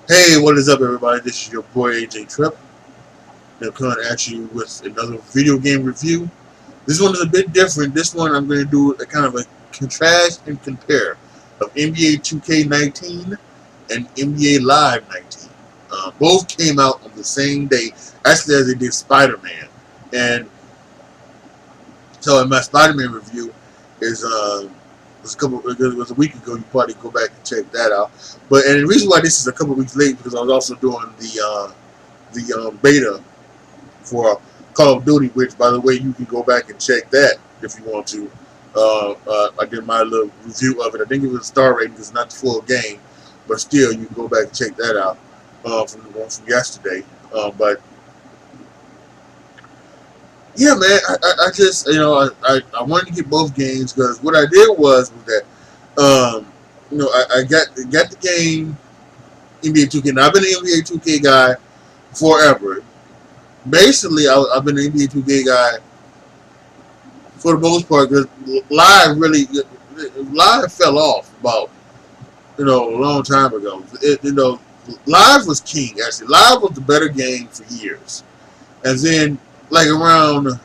Hey, what is up, everybody? This is your boy AJ Tripp. I'm coming at you with another video game review. This one is a bit different. This one I'm going to do a kind of a contrast and compare of NBA 2K19 and NBA Live 19. Both came out on the same day, actually as they did Spider-Man. And so in my Spider-Man review is it was a week ago. You probably go back and check that out. And the reason why this is a couple weeks late because I was also doing the beta for Call of Duty, which by the way you can go back and check that if you want to. I did my little review of it. I think it was a star rating because it's not the full game, but still you can go back and check that out from the one from yesterday. But yeah, man, I just I wanted to get both games because what I did was that I got the game NBA 2K. Now I've been an NBA 2K guy forever. Basically, I've been an NBA 2K guy for the most part because live fell off about a long time ago. Live was king actually. Live was the better game for years, and then like around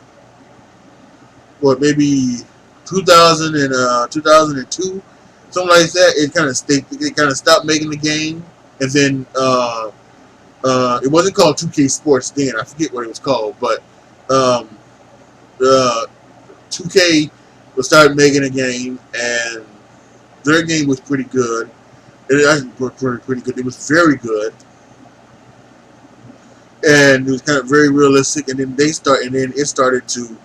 maybe 2000 and 2002, something like that. It kind of stopped making the game, and then it wasn't called 2K Sports then. I forget what it was called, but 2K started making a game, and their game was pretty good. It actually was pretty good. It was very good, and it was kind of very realistic. And then it started to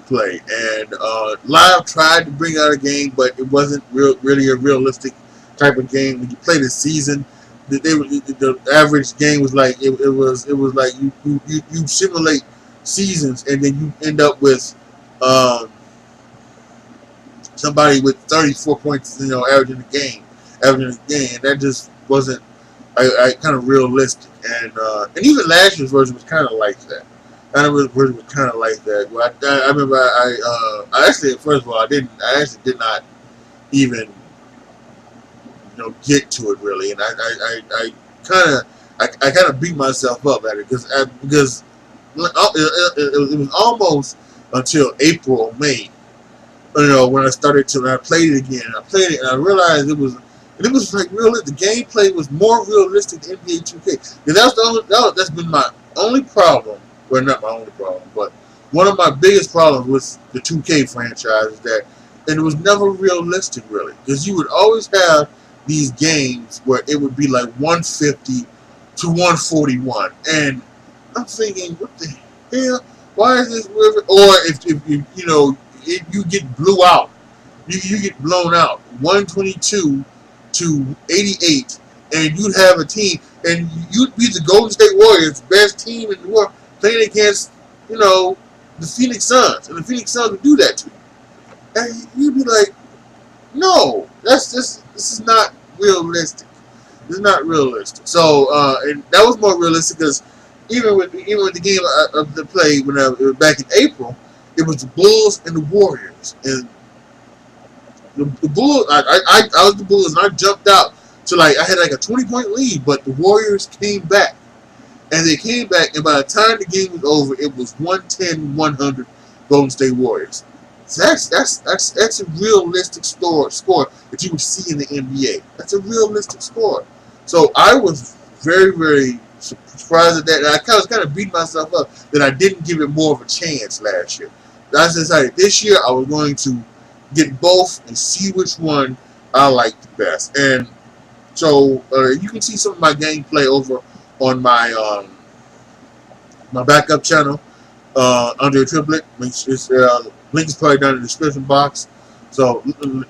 play. And Live tried to bring out a game, but it wasn't really a realistic type of game. When you play the season, the average game was like it was like you simulate seasons, and then you end up with somebody with 34 points, averaging the game, and that just wasn't kind of realistic. And even last year's version was kind of like that. Well, I remember I actually, first of all, I actually did not even get to it really, and I kind of beat myself up at it because it was almost until April or May, when I played it again. I played it and I realized it was like the gameplay was more realistic than NBA 2K. And that's been my only problem. Well, not my only problem, but one of my biggest problems with the 2K franchise is that, and it was never realistic really, because you would always have these games where it would be like 150 to 141, and I'm thinking, what the hell? Why is this river? Or if you get blew out, you get blown out 122 to 88, and you'd have a team, and you'd be the Golden State Warriors, best team in the world, playing against the Phoenix Suns, and the Phoenix Suns would do that to you, and you'd be like, no, this is not realistic. It's not realistic. So and that was more realistic because even with the game of the play when I was back in April, it was the Bulls and the Warriors, and the Bulls. I was the Bulls, and I jumped out to I had like a 20-point lead, but the Warriors came back, and they came back, and by the time the game was over, it was 110-100 Golden State Warriors. So that's a realistic score that you would see in the NBA. That's a realistic score. So I was very, very surprised at that, and I was kind of beating myself up that I didn't give it more of a chance last year. I decided this year I was going to get both and see which one I liked the best. And so you can see some of my gameplay over on my my backup channel under a triplet. Link is probably down in the description box. So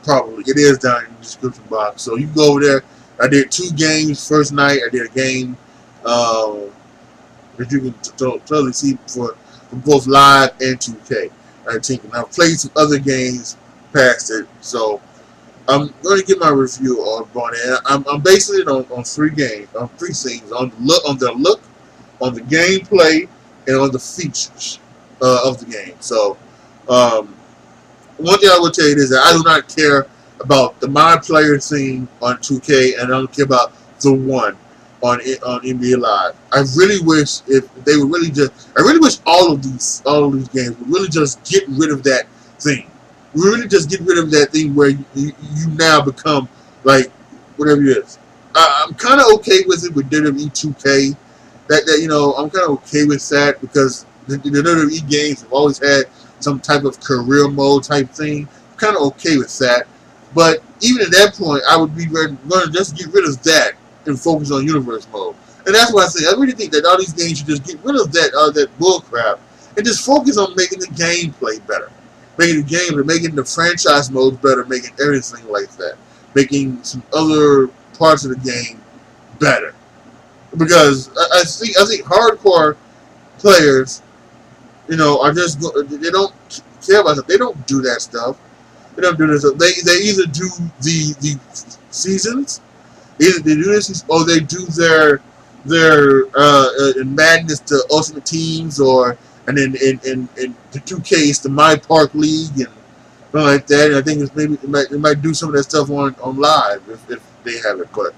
probably it is down in the description box. So you can go over there. I did 2 games first night. I did a game that you can totally see for both live and 2K. I think, and I've played some other games past it. So I'm going to get my review on it. I'm basing it on 3 games, on 3 things: on the look, on the gameplay, and on the features of the game. So one thing I will tell you is that I do not care about the my player thing on 2K, and I don't care about the one. on NBA Live. I really wish if they would really just. I really wish all of these games would really just get rid of that thing. We really just get rid of that thing where you now become like whatever it is. I'm kind of okay with it with WWE 2K. That you know, I'm kind of okay with that because the WWE games have always had some type of career mode type thing. I'm kind of okay with that. But even at that point, I would be going to just get rid of that and focus on universe mode. And that's why I say I really think that all these games should just get rid of that bull crap and just focus on making the gameplay better, making the game, making the franchise modes better, making everything like that, making some other parts of the game better. Because I think hardcore players, you know, are just they don't care about stuff. They don't do that stuff. They don't do this stuff. They either do the seasons, either they do this or they do their madness to Ultimate Teams or and then in the 2K it's the My Park League and something like that. And I think it's maybe they might do some of that stuff on live if they have it, but.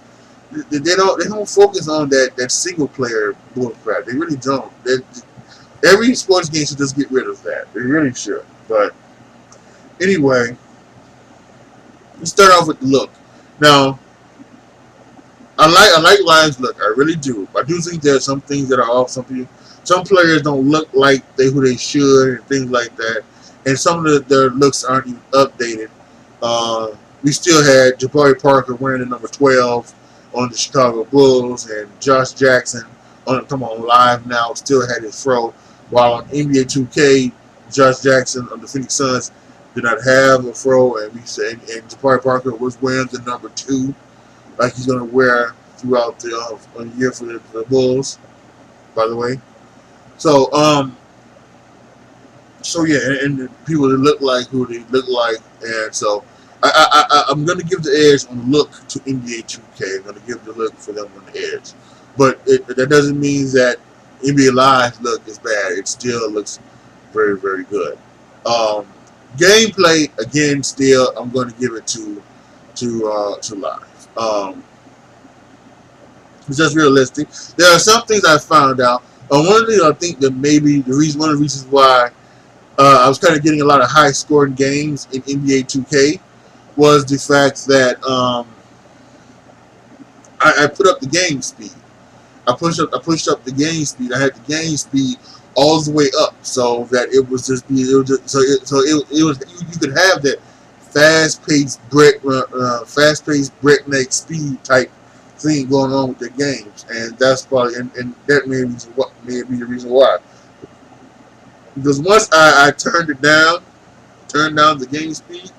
They don't focus on that single player bullcrap. They really don't. Every sports game should just get rid of that. They really should. But anyway, let's start off with the look. Now, I like Live's look. I really do. I do think there are some things that are off. Some players don't look like who they should and things like that. And some of their looks aren't even updated. We still had Jabari Parker wearing the number 12. On the Chicago Bulls, and Josh Jackson on Live now still had his fro, while on NBA 2K, Josh Jackson on the Phoenix Suns did not have a fro, and and Jabari Parker was wearing the number 2, like he's going to wear throughout the year for the Bulls, by the way. So yeah, and the people that look like who they look like, and so. I'm going to give the edge on the look to NBA 2K. I'm going to give the look for them on the edge. But that doesn't mean that NBA Live look is bad. It still looks very, very good. Gameplay, again, still, I'm going to give it to Live. It's just realistic. There are some things I found out. One of the things I think that maybe one of the reasons why I was kind of getting a lot of high-scoring games in NBA 2K was the fact that I put up the game speed. I pushed up the game speed. I had the game speed all the way up, so that it was just you could have that fast-paced breakneck speed type thing going on with the games, and that's probably and that may be the reason why. Because once I turned down the game speed.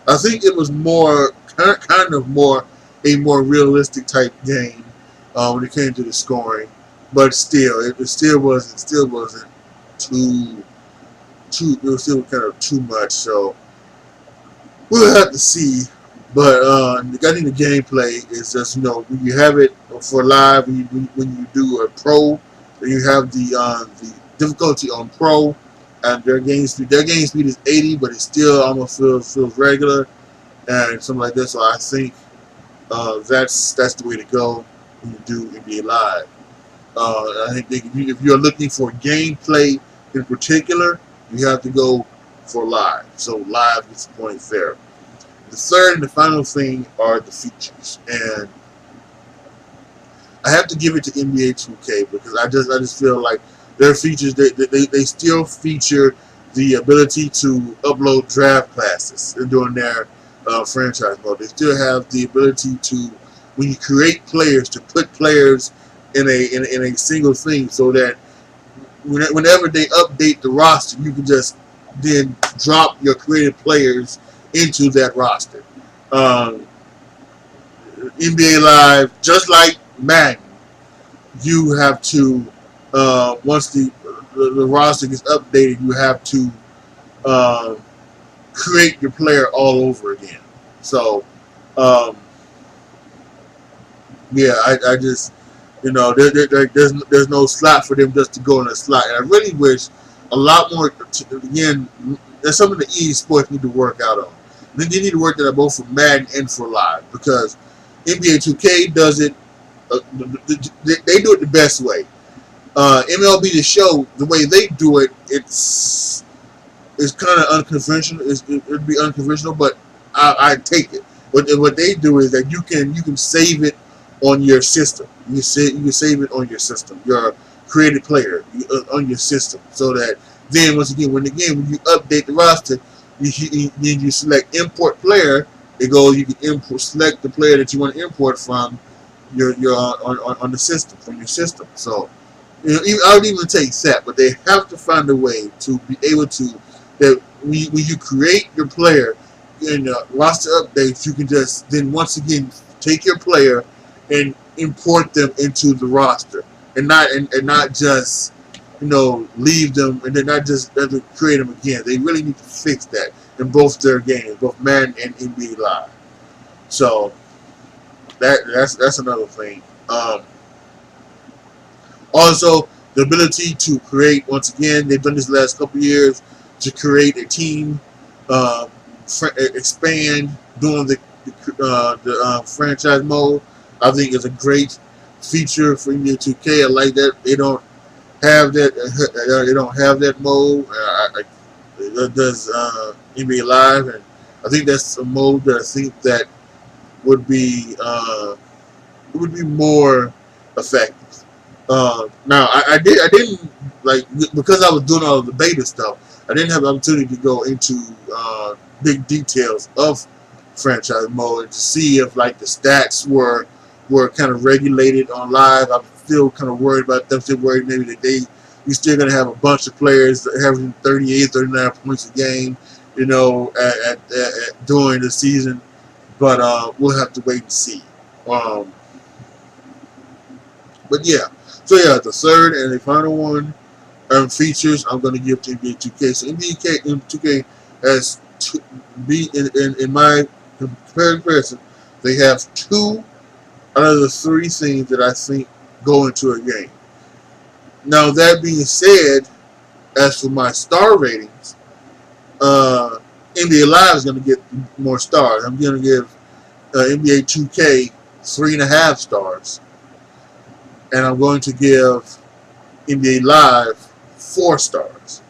I think it was more kind of a more realistic type game when it came to the scoring, but still, it still wasn't too. It was still kind of too much. So we'll have to see. But I think the gameplay is just when you have it for live when you do a pro, then you have the difficulty on pro. And their game speed is 80, but it still almost feels regular and something like this. So I think that's the way to go when you do NBA Live. I think if you're looking for gameplay in particular, you have to go for Live. So Live gets the points there. The third and the final thing are the features, and I have to give it to NBA 2K because I just feel like their features, they still feature the ability to upload draft classes during their franchise mode. They still have the ability to, when you create players, to put players in a single thing, so that whenever they update the roster, you can just then drop your created players into that roster. NBA Live, just like Madden, you have to. Once the roster gets updated, you have to create your player all over again. So, yeah, I just, there's no slot for them just to go in a slot. And I really wish a lot more, again, that's something that EA Sports need to work out on. They need to work that out both for Madden and for Live, because NBA 2K does it they do it the best way. MLB The Show, the way they do it, it's kind of unconventional. It'd be unconventional, but I take it. What they do is that you can save it on your system. You can save it on your system, your created player on your system, so that then once again when you update the roster, you select import player. It goes, you can select the player that you want to import from your on the system, from your system. So I would even take that, but they have to find a way to be able to, that when you create your player in roster updates, you can just then once again take your player and import them into the roster, and not just leave them and then not just create them again. They really need to fix that in both their games, both Madden and NBA Live. So that's another thing. Also, the ability to create, once again, they've done this the last couple of years, to create a team, expand, doing the franchise mode. I think is a great feature for NBA 2K. I like that they don't have that. They don't have that mode. That does NBA Live, and I think that's a mode that I think that would be more effective. Now I didn't like, because I was doing all of the beta stuff. I didn't have the opportunity to go into big details of franchise mode and to see if like the stats were kind of regulated on live. I'm still kind of worried about them. Still worried maybe that you're still going to have a bunch of players having 38, 39 points a game, during the season. But we'll have to wait and see. But yeah. So yeah, the third and the final one features I'm going to give to NBA 2K. So NBA 2K has in my comparison, they have 2 out of the 3 things that I think go into a game. Now that being said, as for my star ratings, NBA Live is going to get more stars. I'm going to give NBA 2K 3.5 stars, and I'm going to give NBA Live 4 stars.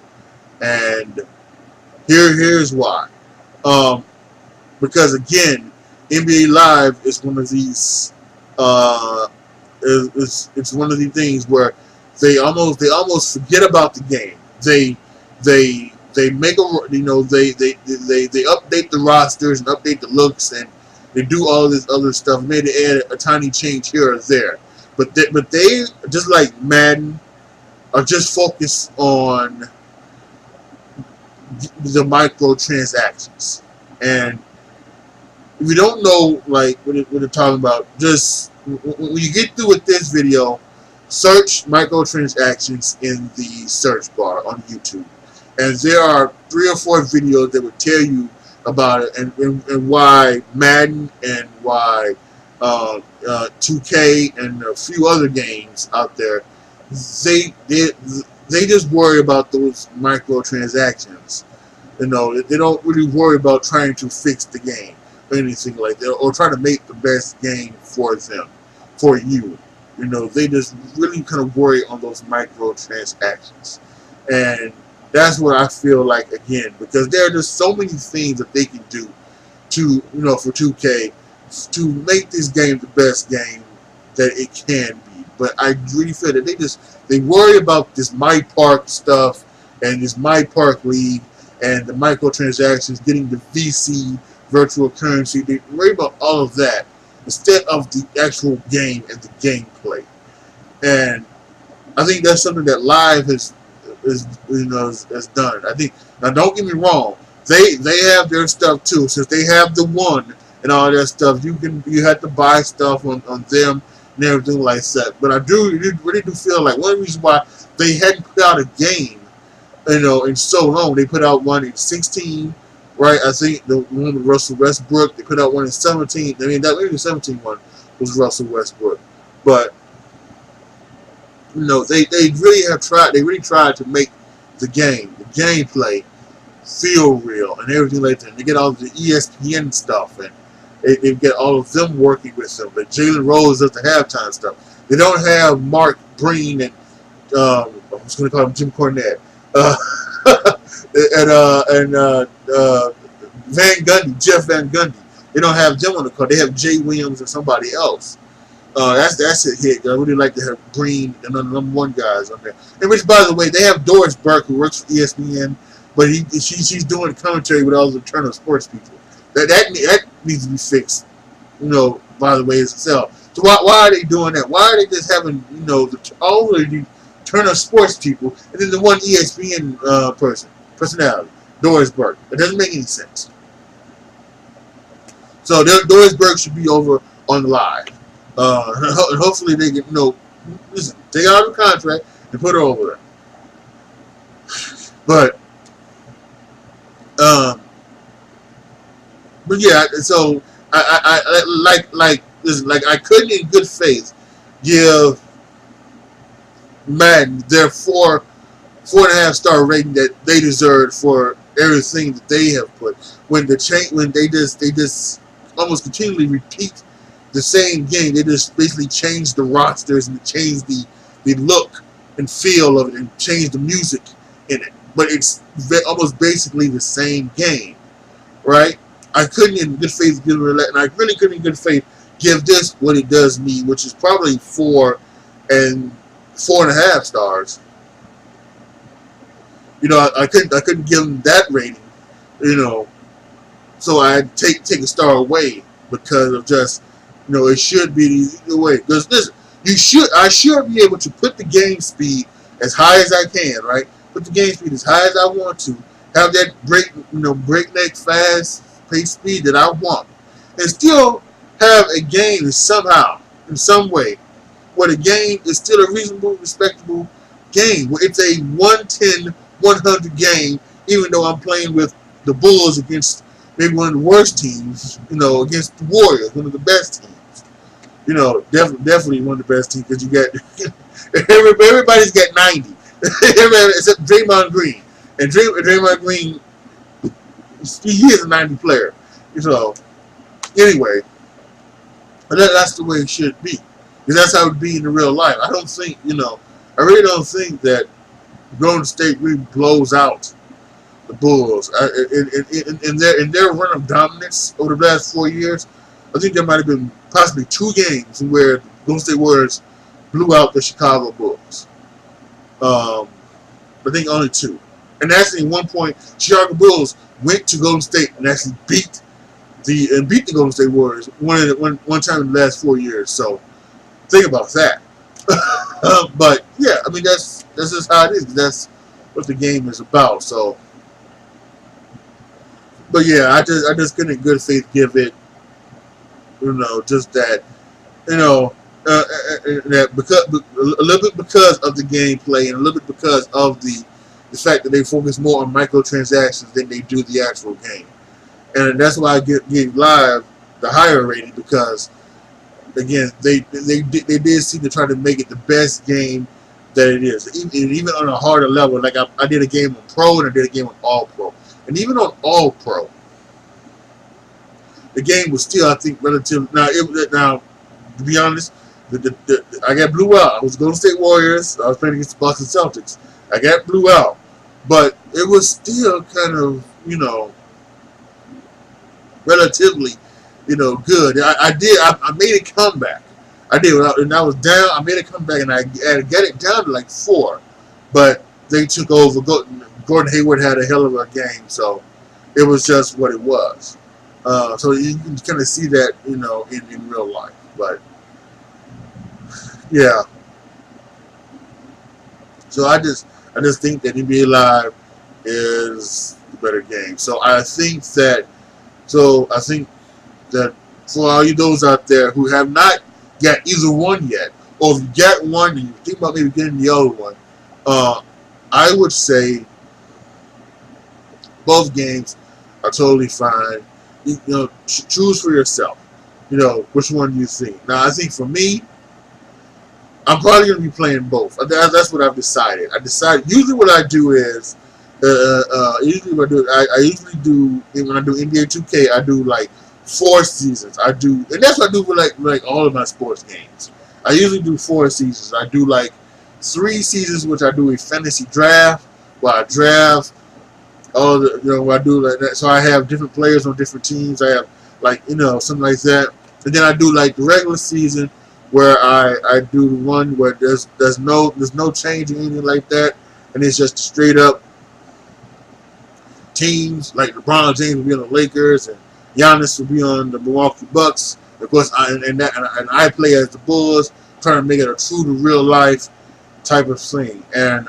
And here's why. Because again, NBA Live is one of these. It's one of the things where they almost forget about the game. They make they update the rosters and update the looks, and they do all this other stuff. Maybe they add a tiny change here or there, but they just like Madden are just focused on the microtransactions. And if you don't know like what they're talking about, just when you get through with this video, search microtransactions in the search bar on YouTube, and there are 3 or 4 videos that will tell you about it and why Madden and why 2K and a few other games out there, they just worry about those microtransactions. They don't really worry about trying to fix the game or anything like that, or try to make the best game for them, for you. They just really kind of worry on those microtransactions. And that's what I feel like, again, because there are just so many things that they can do to, for 2K to make this game the best game that it can be. But I really feel that they worry about this My Park stuff and this My Park League and the microtransactions, getting the VC, virtual currency. They worry about all of that instead of the actual game and the gameplay. And I think that's something that Live has done. I think, now don't get me wrong, they have their stuff too. Since they have the One and all that stuff, you have to buy stuff on them and everything like that. But I really do feel like one of the reasons why they hadn't put out a game, in so long. They put out one in 16, right? I think the one with Russell Westbrook. They put out one in 17. I mean, maybe the 17 one was Russell Westbrook. But they really have tried. They really tried to make the gameplay feel real and everything like that. And they get all the ESPN stuff and They get all of them working with them. But Jalen Rose does the halftime stuff. They don't have Mark Breen and I was going to call him Jim Cornette and Van Gundy, Jeff Van Gundy. They don't have them on the card. They have Jay Williams and somebody else. That's a hit. I really like to have Green and the number one guys on there. And which, by the way, they have Doris Burke, who works for ESPN, but she's doing commentary with all the Turner Sports people. That needs to be fixed. By the way, itself. So why are they doing that? Why are they just having all of the Turner Sports people and then the one ESPN personality, Doris Burke? It doesn't make any sense. So Doris Burke should be over on the live. And hopefully they get, listen, take out of the contract and put her over there. But yeah, so I couldn't in good faith give Madden their 4.5 star rating that they deserved for everything that they have put. When they just almost continually repeat the same game. They just basically changed the rosters and changed the look and feel of it and changed the music in it. But it's almost basically the same game, right? I couldn't in good faith give it, and I really couldn't in good faith give this what it does me, which is probably 4 and 4.5 stars. I couldn't give them that rating, so I'd take a star away because of just, it should be the way. Because listen, I should be able to put the game speed as high as I can, right? Put the game speed as high as I want to, have that breakneck fast pace speed that I want, and still have a game somehow, in some way, where the game is still a reasonable, respectable game, where it's a 110, 100 game, even though I'm playing with the Bulls against maybe one of the worst teams, against the Warriors, one of the best teams. Definitely one of the best teams, because you got everybody's got 90, except Draymond Green, and Draymond Green, he is a 90 player. Anyway, but that's the way it should be, because that's how it would be in the real life. I don't think, I really don't think that Golden State really blows out the Bulls in their run of dominance over the last 4 years. I think there might have been possibly 2 games where the Golden State Warriors blew out the Chicago Bulls. I think only 2. And actually, at one point, Chicago Bulls went to Golden State and actually beat the Golden State Warriors one time in the last 4 years. So think about that. But yeah, I mean that's just how it is. That's what the game is about. So, but yeah, I just couldn't in good faith give it. Just that, that because a little bit because of the gameplay and a little bit because of the fact that they focus more on microtransactions than they do the actual game, and that's why I give Live the higher rating, because again they did seem to try to make it the best game that it is, even on a harder level. Like I did a game on Pro and I did a game on All Pro, and even on All Pro, the game was still, I think, relative. Now, to be honest, I got blew out. I was Golden State Warriors. I was playing against the Boston Celtics. I got blew out, but it was still kind of, relatively, good. I made a comeback. I did. And I was down. I made a comeback, and I got it down to like 4, but they took over. Gordon Hayward had a hell of a game, so it was just what it was. So you can kind of see that, in real life. But yeah, so I just think that NBA Live is the better game. So I think that for all you those out there who have not got either one yet, or if you got one and you think about maybe getting the other one, I would say both games are totally fine. Choose for yourself. Which one do you think? Now, I think for me, I'm probably going to be playing both. That's what I've decided. Usually what I do is, I usually do when I do NBA 2K, I do like 4 seasons. I do, and that's what I do for like all of my sports games. I usually do 4 seasons. I do like 3 seasons, which I do a fantasy draft, where I draft all the, where I do like that. So I have different players on different teams. I have like, something like that. And then I do like the regular season, where I do the one where there's no change or anything like that, and it's just straight up teams. Like LeBron James will be on the Lakers, and Giannis will be on the Milwaukee Bucks. Of course, I play as the Bulls, trying to make it a true to real life type of thing. And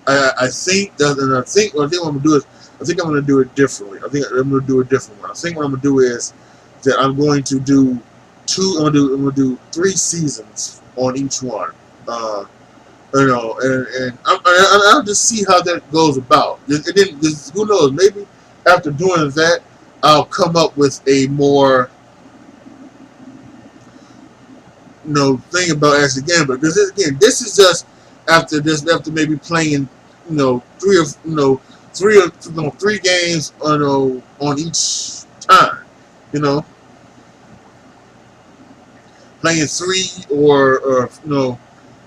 I think what I'm gonna do is, I think I'm gonna do it differently. I think I'm gonna do a different one. I think what I'm gonna do is that I'm going to do I'm gonna do 3 seasons on each one. And I'll just see how that goes about. And then, who knows? Maybe after doing that, I'll come up with a more thing about as a game. Because this is just after maybe playing 3 games on each time. Playing 3 or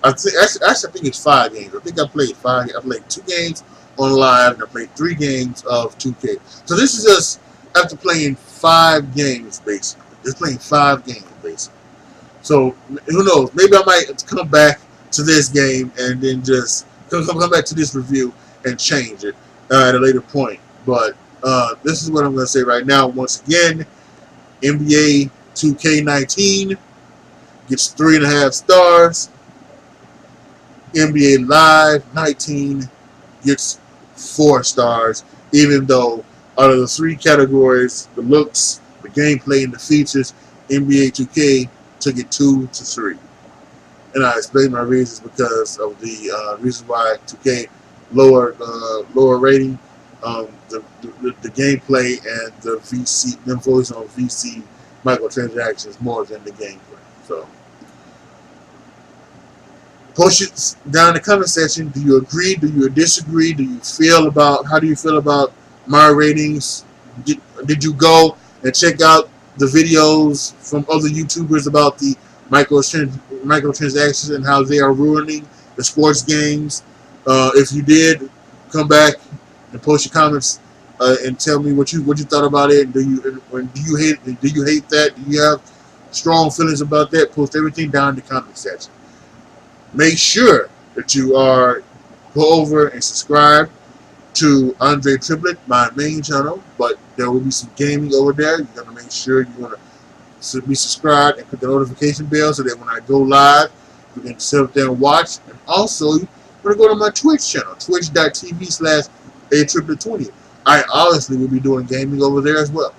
I think it's 5 games. I think I played 5. I played 2 games on live, and I played 3 games of 2K. So this is just after playing 5 games basically. Just playing 5 games basically. So who knows? Maybe I might come back to this game and then just come back to this review and change it at a later point. But this is what I'm going to say right now. Once again, NBA 2K19 gets 3.5 stars. NBA Live 19 gets 4 stars, even though out of the 3 categories, the looks, the gameplay, and the features, NBA 2K took it 2 to 3. And I explained my reasons because of the reason why 2K lower rating, the gameplay and the VC, them focus on VC microtransactions more than the gameplay. So post it down in the comment section. Do you agree? Do you disagree? How do you feel about my ratings? Did you go and check out the videos from other YouTubers about the microtransactions and how they are ruining the sports games? If you did, come back and post your comments and tell me what you thought about it. Do you hate that? Do you have strong feelings about that? Post everything down in the comment section. Make sure that you go over and subscribe to Andre Triplet, my main channel, but there will be some gaming over there. You're going to make sure you want to be subscribed and click the notification bell so that when I go live, you can sit up there and watch. And also, you're going to go to my Twitch channel, twitch.tv/atriplet20. I obviously will be doing gaming over there as well.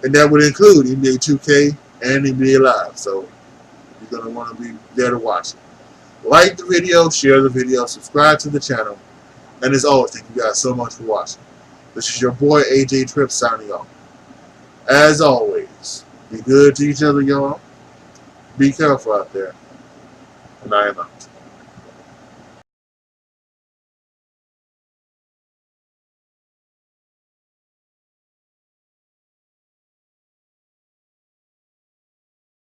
And that would include NBA 2K and NBA Live. So you're going to want to be there to watch it. Like the video, share the video, subscribe to the channel. And as always, thank you guys so much for watching. This is your boy AJ Trip signing off. As always, be good to each other, y'all. Be careful out there. And I am out.